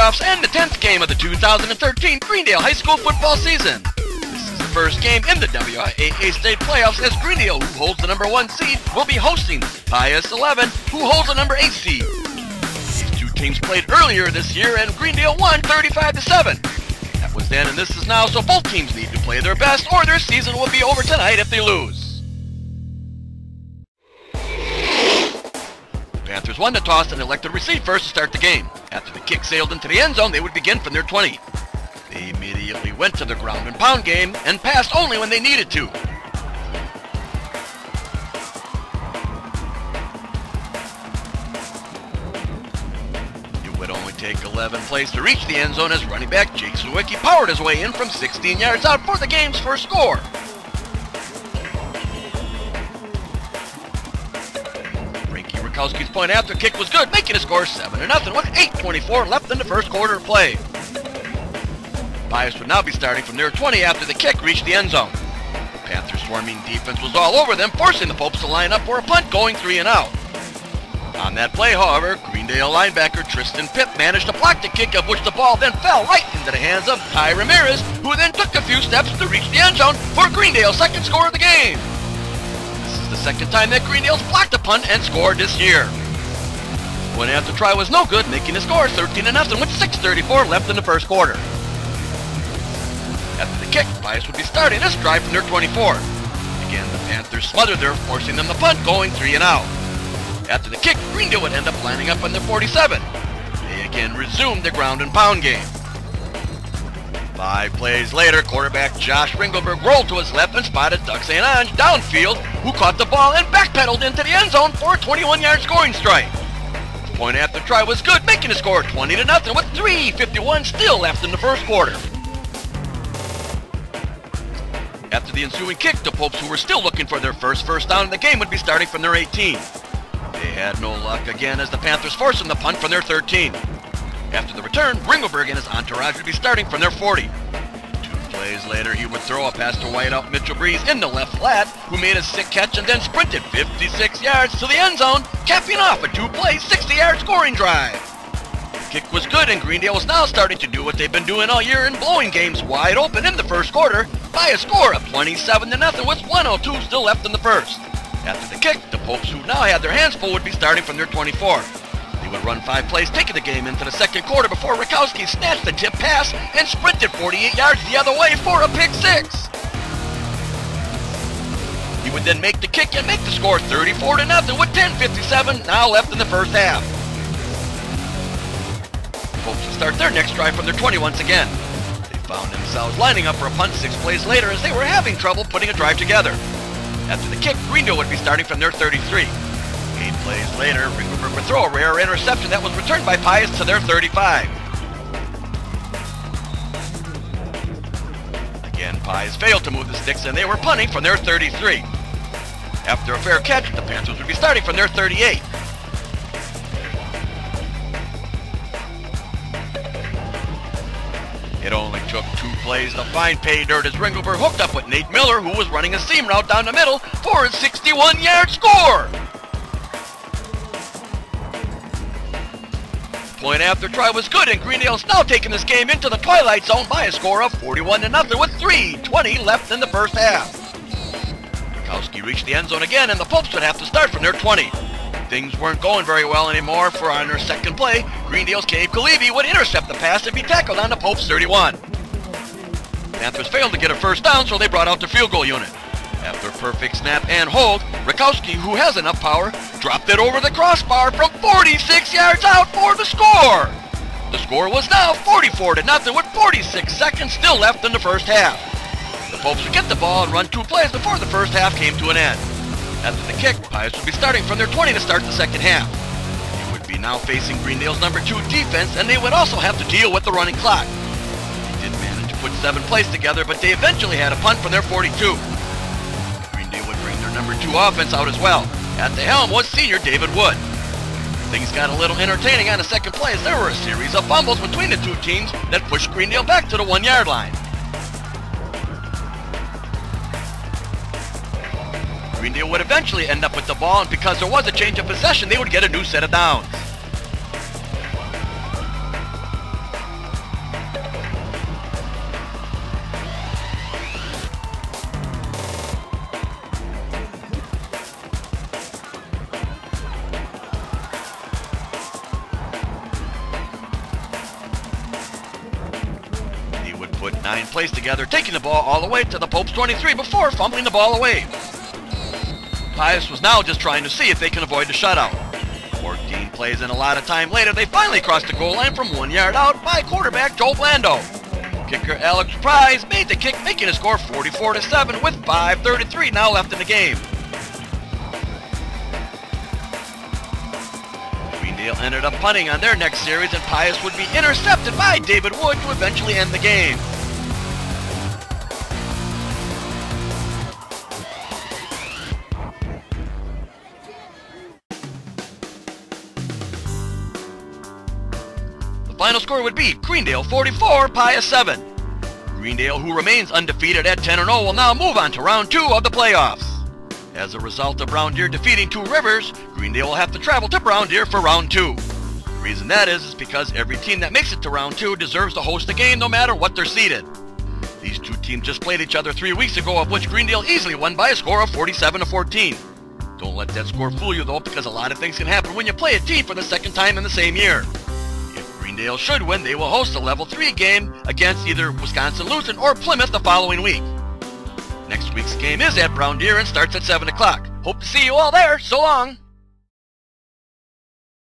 playoffs and the 10th game of the 2013 Greendale High School football season. This is the first game in the WIAA State Playoffs as Greendale, who holds the number 1 seed, will be hosting Pius XI, who holds the number 8 seed. These two teams played earlier this year and Greendale won 35-7. That was then and this is now, so both teams need to play their best or their season will be over tonight if they lose. Panthers won the toss and elected to receive first to start the game. After the kick sailed into the end zone, they would begin from their 20. They immediately went to the ground and pound game and passed only when they needed to. It would only take 11 plays to reach the end zone as running back Jake Zwiecki powered his way in from 16 yards out for the game's first score. Rakowski's point after kick was good, making the score 7-0 with 8:24 left in the first quarter of play. Pius would now be starting from their 20 after the kick reached the end zone. The Panthers' swarming defense was all over them, forcing the Popes to line up for a punt going 3 and out. On that play, however, Greendale linebacker Tristan Pipp managed to block the kick, of which the ball then fell right into the hands of Ty Ramirez, who then took a few steps to reach the end zone for Greendale's second score of the game. The second time that Greendale's blocked a punt and scored this year. Point after try was no good, making the score 13-0 with 6:34 left in the first quarter. After the kick, Pius would be starting this drive from their 24. Again, the Panthers smothered there, forcing them to punt, going 3 and out. After the kick, Greendale would end up lining up on their 47. They again resumed the ground and pound game. 5 plays later, quarterback Josh Ringelberg rolled to his left and spotted Doug St. Ange downfield, who caught the ball and backpedaled into the end zone for a 21-yard scoring strike. The point after try was good, making the score 20-0 with 3:51 still left in the first quarter. After the ensuing kick, the Popes, who were still looking for their first down in the game, would be starting from their 18. They had no luck again as the Panthers forced them to punt from their 13. After the return, Ringelberg and his entourage would be starting from their 40. 2 plays later, he would throw a pass to wideout Mitchell Breeze in the left flat, who made a sick catch and then sprinted 56 yards to the end zone, capping off a 2-play, 60-yard scoring drive. The kick was good, and Greendale was now starting to do what they've been doing all year in blowing games wide open in the first quarter by a score of 27-0 with 1:02 still left in the first. After the kick, the Popes, who now had their hands full, would be starting from their 24. He would run 5 plays, taking the game into the second quarter before Rakowski snatched the tip pass and sprinted 48 yards the other way for a pick 6. He would then make the kick and make the score 34-0 with 10:57 now left in the first half. The Popes would start their next drive from their 20 once again. They found themselves lining up for a punt 6 plays later as they were having trouble putting a drive together. After the kick, Greendale would be starting from their 33. 8 plays later, Ringelberg would throw a rare interception that was returned by Pius to their 35. Again, Pius failed to move the sticks and they were punting from their 33. After a fair catch, the Panthers would be starting from their 38. It only took 2 plays to find pay dirt as Ringelberg hooked up with Nate Miller, who was running a seam route down the middle for a 61-yard score. Point after try was good, and Greendale's now taking this game into the twilight zone by a score of 41-0 with 3:20 left in the first half. Rakowski reached the end zone again, and the Popes would have to start from their 20. Things weren't going very well anymore, for on their second play, Greendale's Cave Kalibi would intercept the pass and be tackled on the Popes' 31. Panthers failed to get a first down, so they brought out the field goal unit. After a perfect snap and hold, Rakowski, who has enough power, dropped it over the crossbar from 46 yards out for the score. The score was now 44-0 with 46 seconds still left in the first half. The Popes would get the ball and run 2 plays before the first half came to an end. After the kick, Pius would be starting from their 20 to start the second half. They would be now facing Greendale's number 2 defense, and they would also have to deal with the running clock. They did manage to put 7 plays together, but they eventually had a punt from their 42. Number 2 offense out as well. At the helm was senior David Wood. Things got a little entertaining on the second play as there were a series of fumbles between the 2 teams that pushed Greendale back to the 1-yard line. Greendale would eventually end up with the ball, and because there was a change of possession, they would get a new set of downs. 9 plays together, taking the ball all the way to the Pope's 23 before fumbling the ball away. Pius was now just trying to see if they can avoid the shutout. 14 plays and a lot of time later, they finally crossed the goal line from 1 yard out by quarterback Joe Blando. Kicker Alex Price made the kick, making the score 44-7 with 5:33 now left in the game. Greendale ended up punting on their next series, and Pius would be intercepted by David Wood to eventually end the game. The final score would be Greendale 44, Pius 7. Greendale, who remains undefeated at 10-0, will now move on to round 2 of the playoffs. As a result of Brown Deer defeating Two Rivers, Greendale will have to travel to Brown Deer for round 2. The reason that is because every team that makes it to round 2 deserves to host the game no matter what they're seeded. These two teams just played each other 3 weeks ago, of which Greendale easily won by a score of 47-14. Don't let that score fool you though, because a lot of things can happen when you play a team for the second time in the same year. Greendale should win, they will host a level 3 game against either Wisconsin-Lutheran or Plymouth the following week. Next week's game is at Brown Deer and starts at 7 o'clock. Hope to see you all there. So long.